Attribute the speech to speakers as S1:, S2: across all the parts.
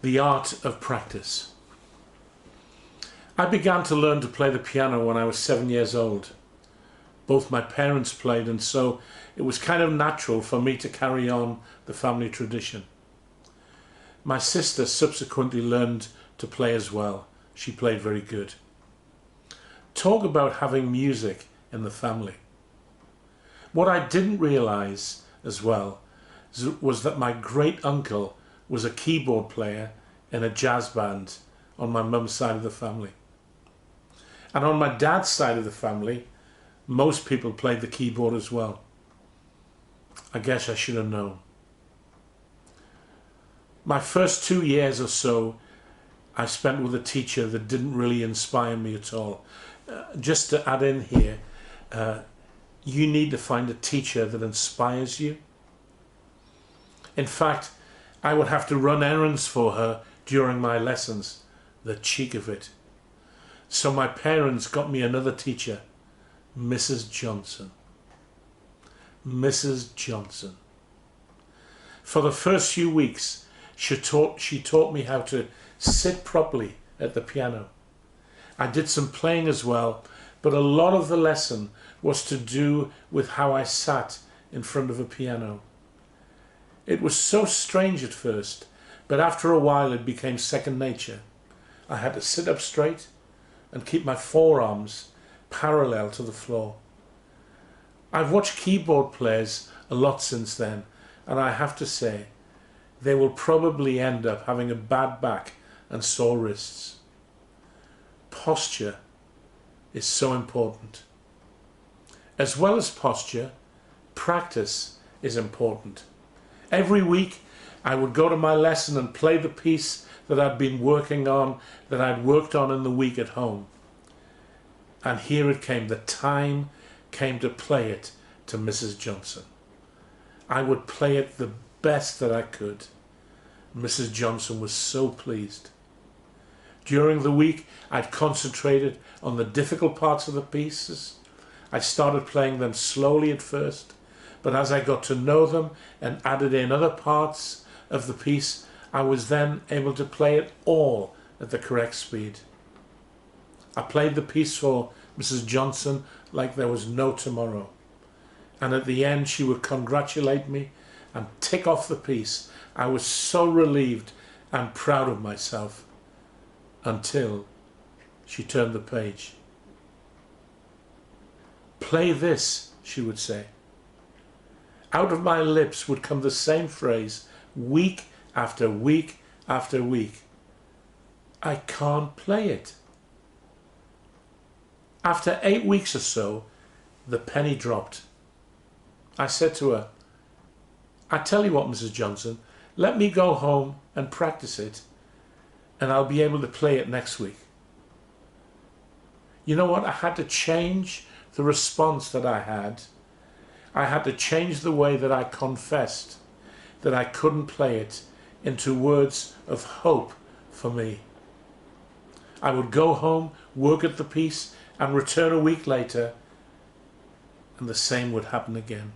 S1: The art of practice. I began to learn to play the piano when I was 7 years old. Both my parents played, and so it was kind of natural for me to carry on the family tradition. My sister subsequently learned to play as well. She played very good. Talk about having music in the family. What I didn't realize as well was that my great uncle was a keyboard player in a jazz band on my mum's side of the family. And on my dad's side of the family, most people played the keyboard as well. I guess I should have known. My first 2 years or so I spent with a teacher that didn't really inspire me at all. Just to add in here, you need to find a teacher that inspires you. In fact, I would have to run errands for her during my lessons. The cheek of it. So my parents got me another teacher, Mrs. Johnson. Mrs. Johnson. For the first few weeks, she taught me how to sit properly at the piano. I did some playing as well, but a lot of the lesson was to do with how I sat in front of a piano. It was so strange at first, but after a while it became second nature. I had to sit up straight and keep my forearms parallel to the floor. I've watched keyboard players a lot since then, and I have to say, they will probably end up having a bad back and sore wrists. Posture is so important. As well as posture, practice is important. Every week I would go to my lesson and play the piece that I'd been working on, that I'd worked on in the week at home. And here it came, the time came to play it to Mrs. Johnson. I would play it the best that I could. Mrs. Johnson was so pleased. During the week, I'd concentrated on the difficult parts of the pieces. I started playing them slowly at first, but as I got to know them and added in other parts of the piece, I was then able to play it all at the correct speed. I played the piece for Mrs. Johnson like there was no tomorrow. And at the end, she would congratulate me and tick off the piece. I was so relieved and proud of myself until she turned the page. "Play this," she would say. Out of my lips would come the same phrase week after week after week. I can't play it. After 8 weeks or so, the penny dropped. I said to her, "I tell you what, Mrs. Johnson, let me go home and practice it, and I'll be able to play it next week." You know what? I had to change the response that I had. I had to change the way that I confessed that I couldn't play it into words of hope for me. I would go home, work at the piece, and return a week later, and the same would happen again.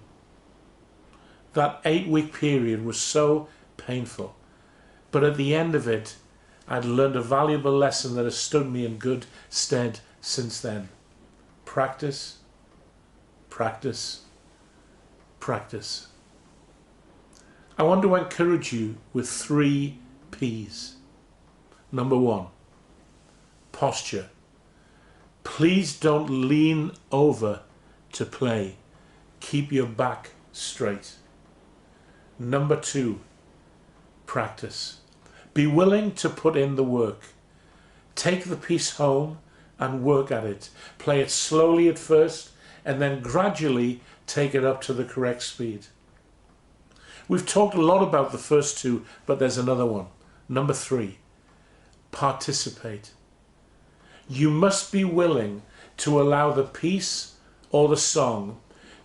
S1: That 8-week period was so painful, but at the end of it, I'd learned a valuable lesson that has stood me in good stead since then. Practice, practice, practice. I want to encourage you with 3 P's. Number 1, posture. Please don't lean over to play. Keep your back straight. Number 2, practice. Be willing to put in the work. Take the piece home and work at it. Play it slowly at first and then gradually take it up to the correct speed. We've talked a lot about the first 2, but there's another one. Number 3, participate. You must be willing to allow the piece or the song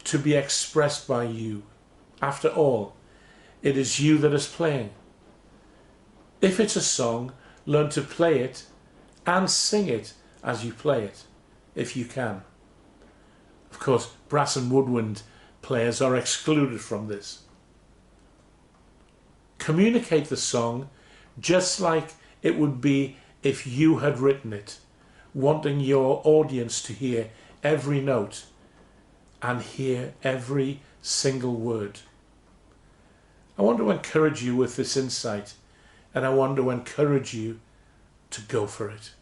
S1: to be expressed by you. After all, it is you that is playing. If it's a song, learn to play it and sing it as you play it, if you can. Of course, brass and woodwind players are excluded from this. Communicate the song just like it would be if you had written it, wanting your audience to hear every note and hear every single word. I want to encourage you with this insight, and I want to encourage you to go for it.